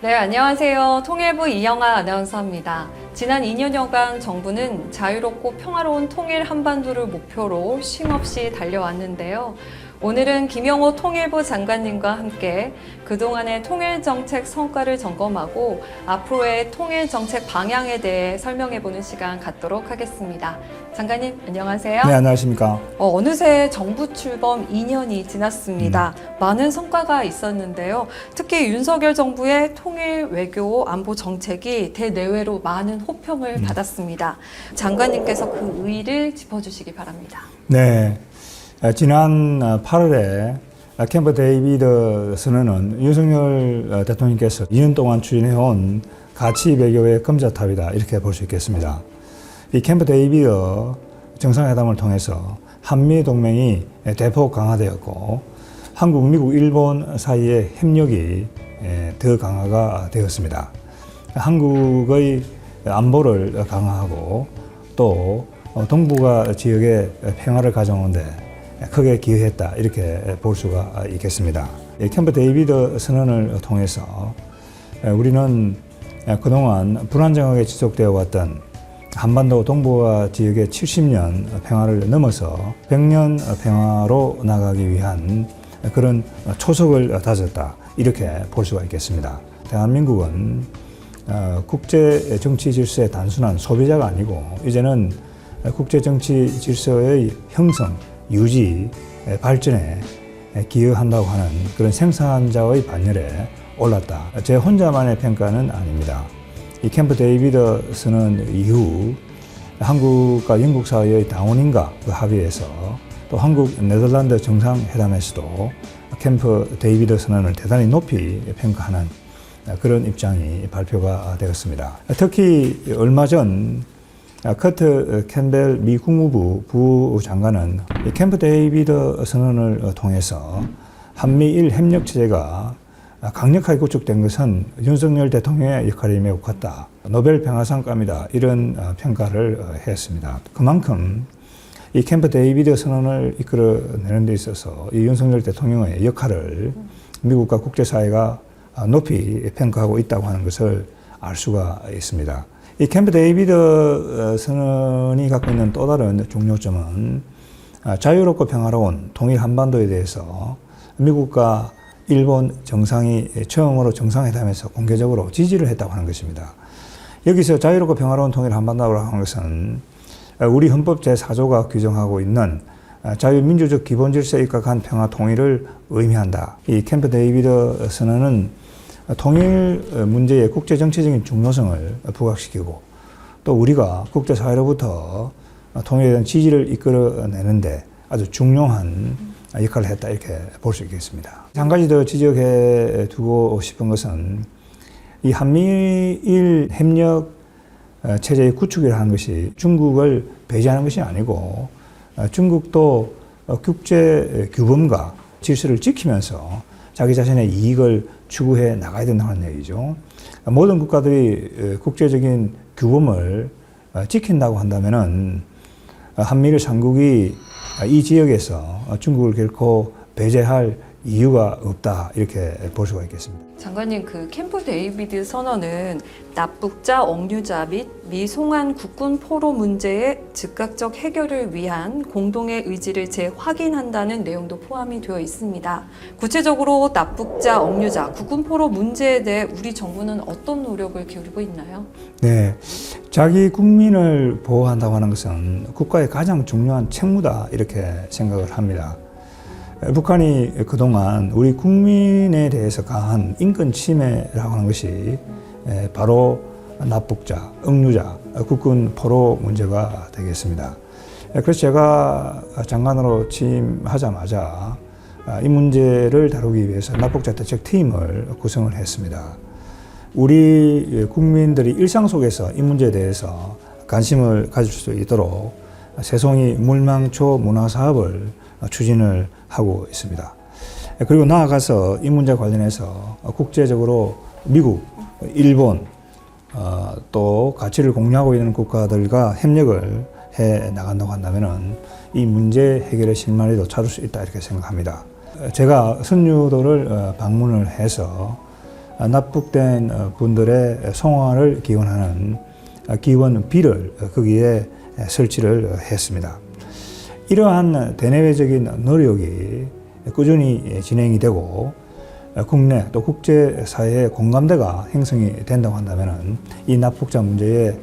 네, 안녕하세요. 통일부 이영아 아나운서입니다. 지난 2년여간 정부는 자유롭고 평화로운 통일 한반도를 목표로 쉼없이 달려왔는데요. 오늘은 김영호 통일부 장관님과 함께 그동안의 통일정책 성과를 점검하고 앞으로의 통일정책 방향에 대해 설명해보는 시간 갖도록 하겠습니다. 장관님, 안녕하세요. 네, 안녕하십니까. 어느새 정부 출범 2년이 지났습니다. 많은 성과가 있었는데요. 특히 윤석열 정부의 통일 외교 안보 정책이 대내외로 많은 호평을 받았습니다. 장관님께서 그 의의를 짚어주시기 바랍니다. 네, 지난 8월에 캠프 데이비드 선언은 윤석열 대통령께서 2년 동안 추진해온 가치 외교의 금자탑이다, 이렇게 볼 수 있겠습니다. 이 캠프 데이비드 정상회담을 통해서 한미 동맹이 대폭 강화되었고 한국, 미국, 일본 사이의 협력이 더 강화가 되었습니다. 한국의 안보를 강화하고 또 동북아 지역의 평화를 가져오는데 크게 기여했다, 이렇게 볼 수가 있겠습니다. 캠프 데이비드 선언을 통해서 우리는 그동안 불안정하게 지속되어 왔던 한반도 동북아 지역의 70년 평화를 넘어서 100년 평화로 나가기 위한 그런 초석을 다졌다, 이렇게 볼 수가 있겠습니다. 대한민국은 국제 정치 질서의 단순한 소비자가 아니고 이제는 국제 정치 질서의 형성, 유지, 발전에 기여한다고 하는 그런 생산자의 반열에 올랐다. 제 혼자만의 평가는 아닙니다. 이 캠프 데이비드 선언 이후 한국과 영국 사이의 다운인가 그 합의에서 또 한국 네덜란드 정상회담에서도 캠프 데이비드 선언을 대단히 높이 평가하는 그런 입장이 발표가 되었습니다. 특히 얼마 전 커트 캠벨 미 국무부 부장관은 이 캠프 데이비드 선언을 통해서 한미일 협력 체제가 강력하게 구축된 것은 윤석열 대통령의 역할이 매우 컸다. 노벨 평화상감이다, 이런 평가를 했습니다. 그만큼 이 캠프 데이비드 선언을 이끌어내는 데 있어서 이 윤석열 대통령의 역할을 미국과 국제사회가 높이 평가하고 있다고 하는 것을 알 수가 있습니다. 이 캠프 데이비드 선언이 갖고 있는 또 다른 중요점은 자유롭고 평화로운 통일 한반도에 대해서 미국과 일본 정상이 처음으로 정상회담에서 공개적으로 지지를 했다고 하는 것입니다. 여기서 자유롭고 평화로운 통일 한반도라고 하는 것은 우리 헌법 제4조가 규정하고 있는 자유민주적 기본질서에 입각한 평화 통일을 의미한다. 이 캠프 데이비드 선언은 통일 문제의 국제정치적인 중요성을 부각시키고 또 우리가 국제사회로부터 통일에 대한 지지를 이끌어내는데 아주 중요한 역할을 했다, 이렇게 볼 수 있겠습니다. 한 가지 더 지적해 두고 싶은 것은 이 한미일 협력 체제의 구축이라는 것이 중국을 배제하는 것이 아니고 중국도 국제 규범과 질서를 지키면서 자기 자신의 이익을 추구해 나가야 된다는 얘기죠. 모든 국가들이 국제적인 규범을 지킨다고 한다면은 한미일 삼국이 이 지역에서 중국을 결코 배제할 이유가 없다, 이렇게 볼 수가 있겠습니다. 장관님, 그 캠프 데이비드 선언은 납북자, 억류자 및 미송환 국군 포로 문제의 즉각적 해결을 위한 공동의 의지를 재확인한다는 내용도 포함이 되어 있습니다. 구체적으로 납북자, 억류자, 국군 포로 문제에 대해 우리 정부는 어떤 노력을 기울이고 있나요? 네, 자기 국민을 보호한다고 하는 것은 국가의 가장 중요한 책무다, 이렇게 생각을 합니다. 북한이 그동안 우리 국민에 대해서 가한 인권 침해라고 하는 것이 바로 납북자, 억류자, 국군 포로 문제가 되겠습니다. 그래서 제가 장관으로 취임하자마자 이 문제를 다루기 위해서 납북자 대책팀을 구성을 했습니다. 우리 국민들이 일상 속에서 이 문제에 대해서 관심을 가질 수 있도록 새송이 물망초 문화사업을 추진을 하고 있습니다. 그리고 나아가서 이 문제 관련해서 국제적으로 미국, 일본, 또 가치를 공유하고 있는 국가들과 협력을 해 나간다고 한다면 이 문제 해결의 실마리도 찾을 수 있다, 이렇게 생각합니다. 제가 선유도를 방문을 해서 납북된 분들의 송환을 기원하는 기원 비를 거기에 설치를 했습니다. 이러한 대내외적인 노력이 꾸준히 진행이 되고 국내 또 국제사회의 공감대가 형성이 된다고 한다면 이 납북자 문제의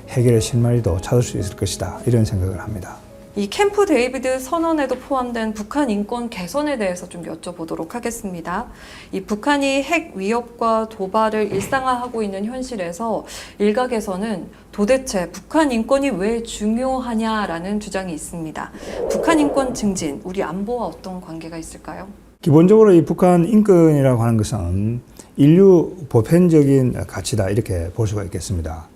해결의 실마리도 찾을 수 있을 것이다, 이런 생각을 합니다. 이 캠프 데이비드 선언에도 포함된 북한 인권 개선에 대해서 좀 여쭤보도록 하겠습니다. 이 북한이 핵 위협과 도발을 일상화하고 있는 현실에서 일각에서는 도대체 북한 인권이 왜 중요하냐라는 주장이 있습니다. 북한 인권 증진, 우리 안보와 어떤 관계가 있을까요? 기본적으로 이 북한 인권이라고 하는 것은 인류 보편적인 가치다, 이렇게 볼 수가 있겠습니다.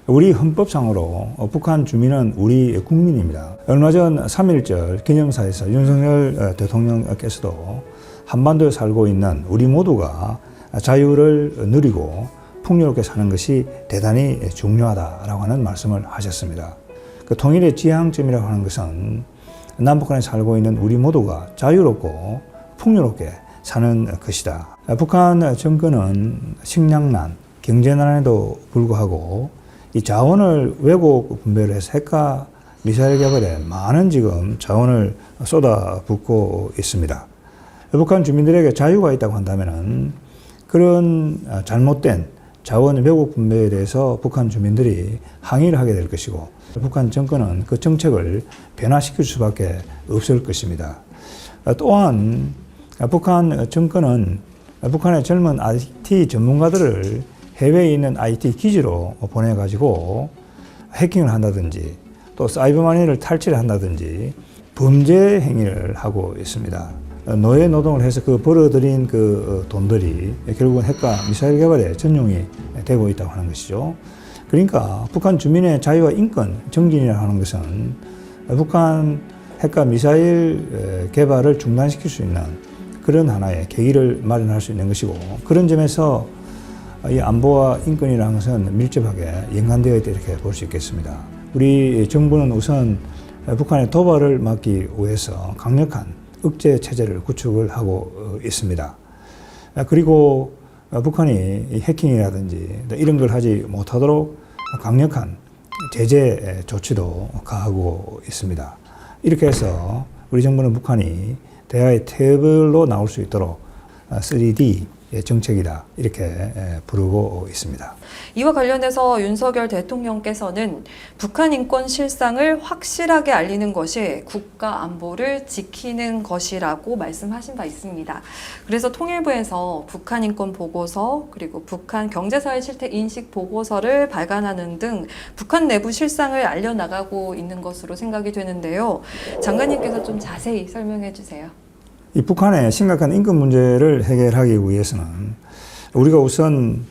우리 헌법상으로 북한 주민은 우리 국민입니다. 얼마 전 3.1절 기념사에서 윤석열 대통령께서도 한반도에 살고 있는 우리 모두가 자유를 누리고 풍요롭게 사는 것이 대단히 중요하다라고 하는 말씀을 하셨습니다. 그 통일의 지향점이라고 하는 것은 남북한에 살고 있는 우리 모두가 자유롭고 풍요롭게 사는 것이다. 북한 정권은 식량난, 경제난에도 불구하고 이 자원을 왜곡 분배를 해서 핵과 미사일 개발에 많은 지금 자원을 쏟아붓고 있습니다. 북한 주민들에게 자유가 있다고 한다면 그런 잘못된 자원 왜곡 분배에 대해서 북한 주민들이 항의를 하게 될 것이고, 북한 정권은 그 정책을 변화시킬 수밖에 없을 것입니다. 또한 북한 정권은 북한의 젊은 IT 전문가들을 해외에 있는 IT 기지로 보내가지고 해킹을 한다든지 또 사이버마니를 탈취를 한다든지 범죄 행위를 하고 있습니다. 노예 노동을 해서 그 벌어들인 그 돈들이 결국은 핵과 미사일 개발에 전용이 되고 있다고 하는 것이죠. 그러니까 북한 주민의 자유와 인권 정진이라고 하는 것은 북한 핵과 미사일 개발을 중단시킬 수 있는 그런 하나의 계기를 마련할 수 있는 것이고, 그런 점에서 이 안보와 인권이라는 것은 밀접하게 연관되어 있다, 이렇게 볼 수 있겠습니다. 우리 정부는 우선 북한의 도발을 막기 위해서 강력한 억제 체제를 구축을 하고 있습니다. 그리고 북한이 해킹이라든지 이런 걸 하지 못하도록 강력한 제재 조치도 가하고 있습니다. 이렇게 해서 우리 정부는 북한이 대화의 테이블로 나올 수 있도록 3D 정책이다, 이렇게 부르고 있습니다. 이와 관련해서 윤석열 대통령께서는 북한 인권 실상을 확실하게 알리는 것이 국가 안보를 지키는 것이라고 말씀하신 바 있습니다. 그래서 통일부에서 북한 인권 보고서, 그리고 북한 경제사회 실태 인식 보고서를 발간하는 등 북한 내부 실상을 알려나가고 있는 것으로 생각이 되는데요. 장관님께서 좀 자세히 설명해 주세요. 이 북한의 심각한 인권 문제를 해결하기 위해서는 우리가 우선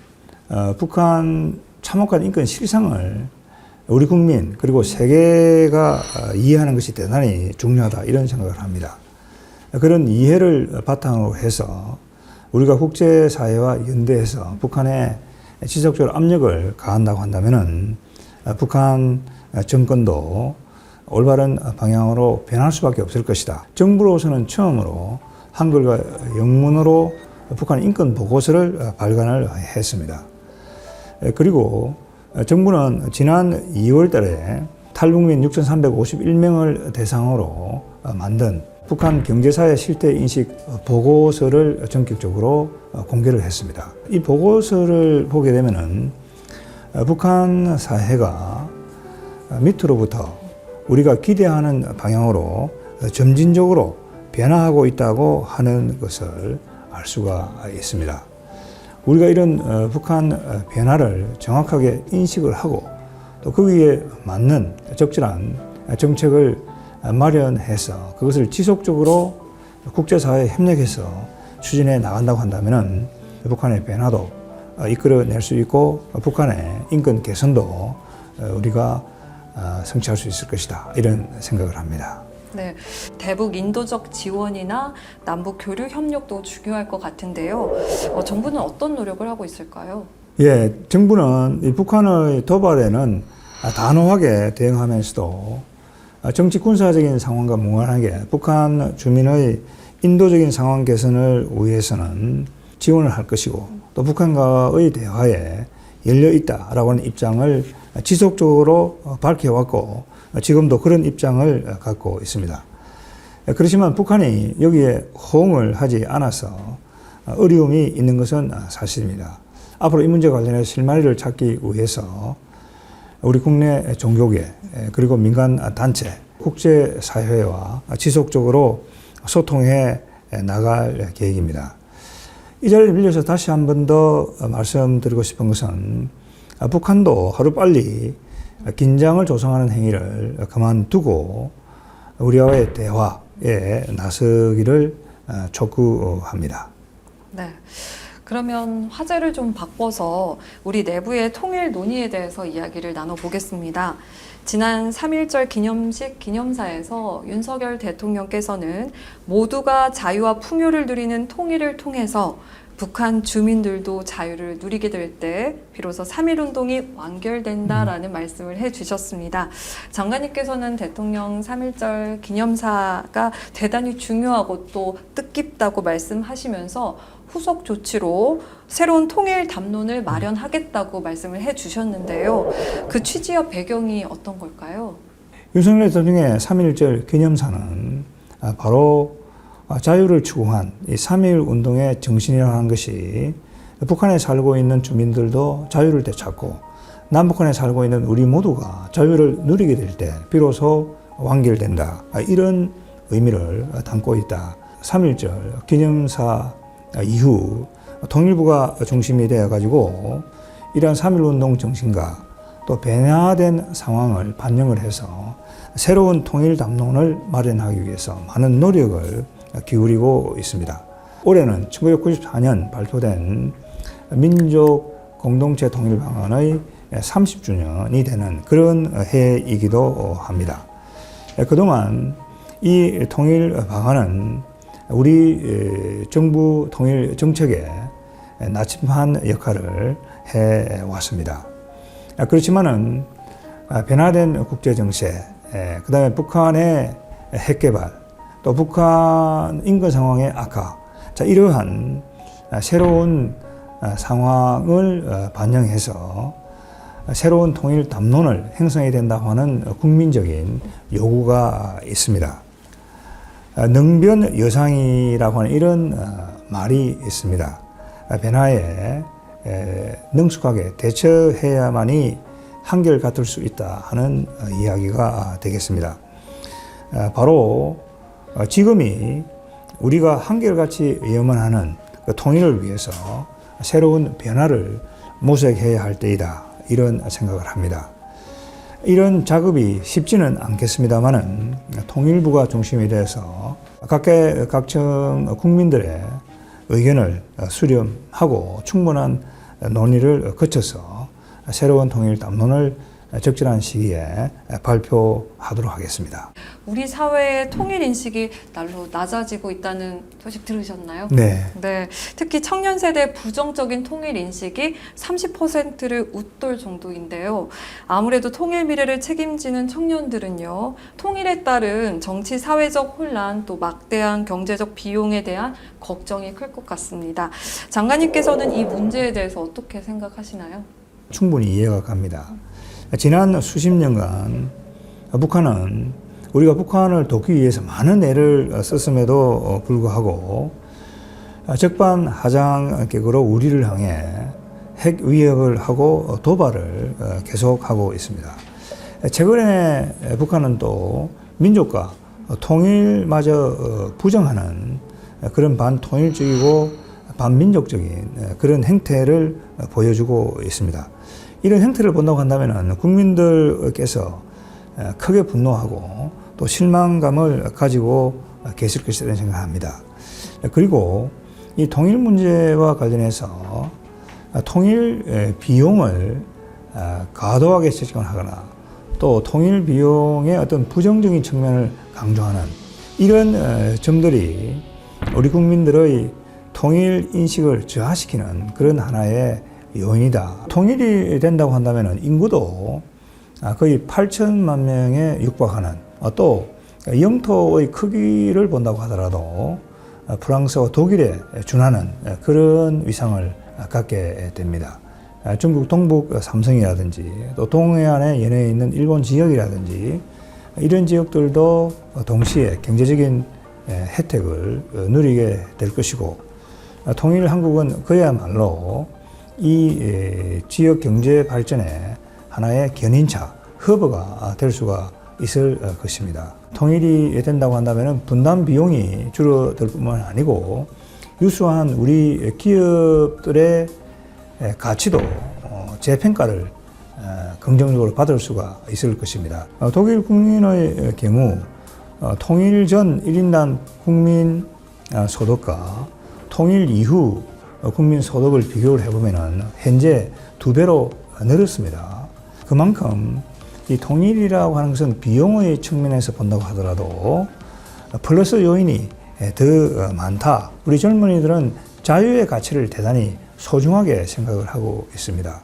북한 참혹한 인권 실상을 우리 국민 그리고 세계가 이해하는 것이 대단히 중요하다, 이런 생각을 합니다. 그런 이해를 바탕으로 해서 우리가 국제사회와 연대해서 북한에 지속적으로 압력을 가한다고 한다면은 북한 정권도 올바른 방향으로 변할 수밖에 없을 것이다. 정부로서는 처음으로 한글과 영문으로 북한 인권 보고서를 발간을 했습니다. 그리고 정부는 지난 2월 달에 탈북민 6,351명을 대상으로 만든 북한 경제사회 실태 인식 보고서를 전격적으로 공개를 했습니다. 이 보고서를 보게 되면은 북한 사회가 밑으로부터 우리가 기대하는 방향으로 점진적으로 변화하고 있다고 하는 것을 알 수가 있습니다. 우리가 이런 북한 변화를 정확하게 인식을 하고 또 거기에 맞는 적절한 정책을 마련해서 그것을 지속적으로 국제사회에 협력해서 추진해 나간다고 한다면 북한의 변화도 이끌어낼 수 있고 북한의 인권 개선도 우리가 성취할 수 있을 것이다, 이런 생각을 합니다. 네, 대북 인도적 지원이나 남북 교류 협력도 중요할 것 같은데요. 정부는 어떤 노력을 하고 있을까요? 예, 정부는 이 북한의 도발에는 단호하게 대응하면서도 정치 군사적인 상황과 무관하게 북한 주민의 인도적인 상황 개선을 위해서는 지원을 할 것이고 또 북한과의 대화에 열려 있다라고 하는 입장을 지속적으로 밝혀왔고 지금도 그런 입장을 갖고 있습니다. 그렇지만 북한이 여기에 호응을 하지 않아서 어려움이 있는 것은 사실입니다. 앞으로 이 문제 관련해서 실마리를 찾기 위해서 우리 국내 종교계 그리고 민간 단체, 국제사회와 지속적으로 소통해 나갈 계획입니다. 이 자리를 빌려서 다시 한 번 더 말씀드리고 싶은 것은 북한도 하루빨리 긴장을 조성하는 행위를 그만두고 우리와의 대화에 나서기를 촉구합니다. 네. 그러면 화제를 좀 바꿔서 우리 내부의 통일 논의에 대해서 이야기를 나눠보겠습니다. 지난 3.1절 기념식 기념사에서 윤석열 대통령께서는 모두가 자유와 풍요를 누리는 통일을 통해서 북한 주민들도 자유를 누리게 될 때 비로소 3.1운동이 완결된다라는 말씀을 해주셨습니다. 장관님께서는 대통령 3.1절 기념사가 대단히 중요하고 또 뜻깊다고 말씀하시면서 후속 조치로 새로운 통일 담론을 마련하겠다고 말씀을 해주셨는데요. 그 취지와 배경이 어떤 걸까요? 윤석열 대통령의 3.1절 기념사는 바로 자유를 추구한 이 3.1 운동의 정신이라는 것이 북한에 살고 있는 주민들도 자유를 되찾고 남북한에 살고 있는 우리 모두가 자유를 누리게 될 때 비로소 완결된다. 이런 의미를 담고 있다. 3.1절 기념사 이후 통일부가 중심이 되어가지고 이러한 3.1운동 정신과 또 변화된 상황을 반영을 해서 새로운 통일 담론을 마련하기 위해서 많은 노력을 기울이고 있습니다. 올해는 1994년 발표된 민족 공동체 통일 방안의 30주년이 되는 그런 해이기도 합니다. 그동안 이 통일 방안은 우리 정부 통일 정책에 나침반 역할을 해왔습니다. 그렇지만은 변화된 국제 정세, 그 다음에 북한의 핵 개발, 또 북한 인권 상황의 악화, 자, 이러한 새로운 상황을 반영해서 새로운 통일 담론을 형성해야 된다고 하는 국민적인 요구가 있습니다. 능변 여상이라고 하는 이런 말이 있습니다. 변화에 능숙하게 대처해야만이 한결같을 수 있다 하는 이야기가 되겠습니다. 바로 지금이 우리가 한결같이 염원하는 그 통일을 위해서 새로운 변화를 모색해야 할 때이다, 이런 생각을 합니다. 이런 작업이 쉽지는 않겠습니다만은 통일부가 중심이 돼서 각청 국민들의 의견을 수렴하고 충분한 논의를 거쳐서 새로운 통일 담론을 적절한 시기에 발표하도록 하겠습니다. 우리 사회의 통일 인식이 날로 낮아지고 있다는 소식 들으셨나요? 네. 네. 특히 청년 세대 부정적인 통일 인식이 30%를 웃돌 정도인데요. 아무래도 통일 미래를 책임지는 청년들은요, 통일에 따른 정치 사회적 혼란, 또 막대한 경제적 비용에 대한 걱정이 클 것 같습니다. 장관님께서는 이 문제에 대해서 어떻게 생각하시나요? 충분히 이해가 갑니다. 지난 수십 년간 북한은 우리가 북한을 돕기 위해서 많은 애를 썼음에도 불구하고 적반하장격으로 우리를 향해 핵 위협을 하고 도발을 계속하고 있습니다. 최근에 북한은 또 민족과 통일마저 부정하는 그런 반통일적이고 반민족적인 그런 행태를 보여주고 있습니다. 이런 행태를 본다고 한다면 국민들께서 크게 분노하고 또 실망감을 가지고 계실 것이라는 생각합니다. 그리고 이 통일 문제와 관련해서 통일 비용을 과도하게 책정하거나 또 통일 비용의 어떤 부정적인 측면을 강조하는 이런 점들이 우리 국민들의 통일 인식을 저하시키는 그런 하나의 요인이다. 통일이 된다고 한다면 인구도 거의 8천만 명에 육박하는, 또 영토의 크기를 본다고 하더라도 프랑스와 독일에 준하는 그런 위상을 갖게 됩니다. 중국 동북 삼성이라든지 또 동해안에 연해 있는 일본 지역이라든지 이런 지역들도 동시에 경제적인 혜택을 누리게 될 것이고, 통일 한국은 그야말로 이 지역 경제 발전의 하나의 견인차, 허브가 될 수가 있을 것입니다. 통일이 된다고 한다면 분담 비용이 줄어들 뿐만 아니고 유수한 우리 기업들의 가치도 재평가를 긍정적으로 받을 수가 있을 것입니다. 독일 국민의 경우 통일 전 1인당 국민 소득과 통일 이후 국민 소득을 비교를 해보면 현재 2배로 늘었습니다. 그만큼 이 통일이라고 하는 것은 비용의 측면에서 본다고 하더라도 플러스 요인이 더 많다. 우리 젊은이들은 자유의 가치를 대단히 소중하게 생각을 하고 있습니다.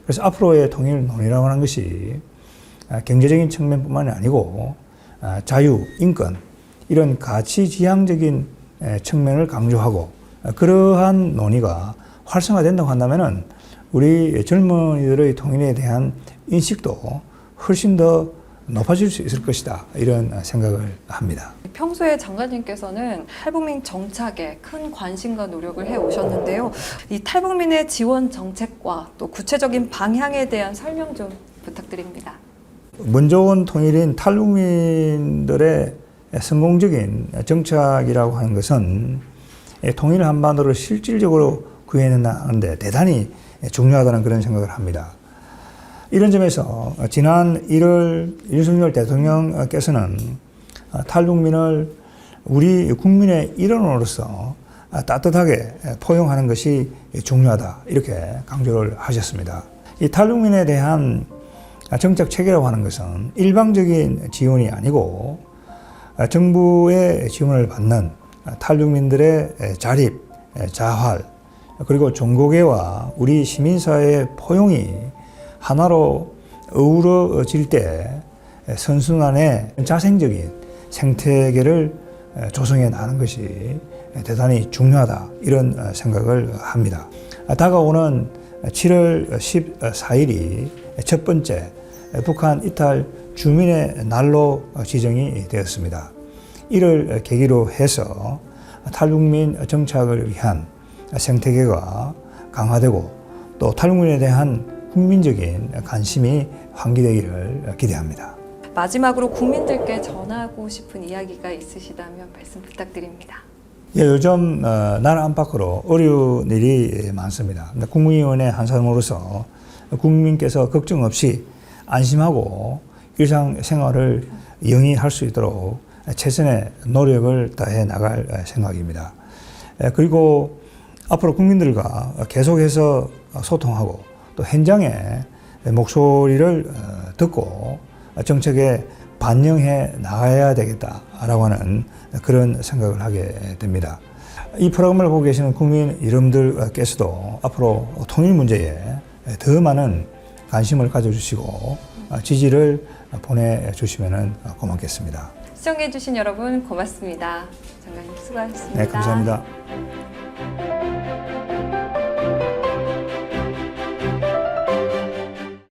그래서 앞으로의 통일 논의라고 하는 것이 경제적인 측면뿐만 아니고 자유, 인권 이런 가치지향적인 측면을 강조하고 그러한 논의가 활성화된다고 한다면 우리 젊은이들의 통일에 대한 인식도 훨씬 더 높아질 수 있을 것이다, 이런 생각을 합니다. 평소에 장관님께서는 탈북민 정착에 큰 관심과 노력을 해오셨는데요. 이 탈북민의 지원 정책과 또 구체적인 방향에 대한 설명 좀 부탁드립니다. 먼저 온 통일인 탈북민들의 성공적인 정착이라고 하는 것은 통일 한반도를 실질적으로 구해내는데 대단히 중요하다는 그런 생각을 합니다. 이런 점에서 지난 1월 윤석열 대통령께서는 탈북민을 우리 국민의 일원으로서 따뜻하게 포용하는 것이 중요하다, 이렇게 강조를 하셨습니다. 이 탈북민에 대한 정책 체계라고 하는 것은 일방적인 지원이 아니고 정부의 지원을 받는 탈북민들의 자립, 자활, 그리고 종고개와 우리 시민사회의 포용이 하나로 어우러질 때 선순환의 자생적인 생태계를 조성해 나가는 것이 대단히 중요하다, 이런 생각을 합니다. 다가오는 7월 14일이 첫 번째 북한 이탈 주민의 날로 지정이 되었습니다. 이를 계기로 해서 탈북민 정착을 위한 생태계가 강화되고 또 탈북민에 대한 국민적인 관심이 환기되기를 기대합니다. 마지막으로 국민들께 전하고 싶은 이야기가 있으시다면 말씀 부탁드립니다. 예, 요즘 나라 안팎으로 어려운 일이 많습니다. 국무위원회 한 사람으로서 국민께서 걱정 없이 안심하고 일상생활을 영위할 수 있도록 최선의 노력을 다해 나갈 생각입니다. 그리고 앞으로 국민들과 계속해서 소통하고 또 현장의 목소리를 듣고 정책에 반영해 나가야 되겠다라고 하는 그런 생각을 하게 됩니다. 이 프로그램을 보고 계시는 국민 여러분들께서도 앞으로 통일 문제에 더 많은 관심을 가져주시고 지지를 보내주시면 고맙겠습니다. 시청해주신 여러분 고맙습니다. 장관님 수고하셨습니다. 네, 감사합니다.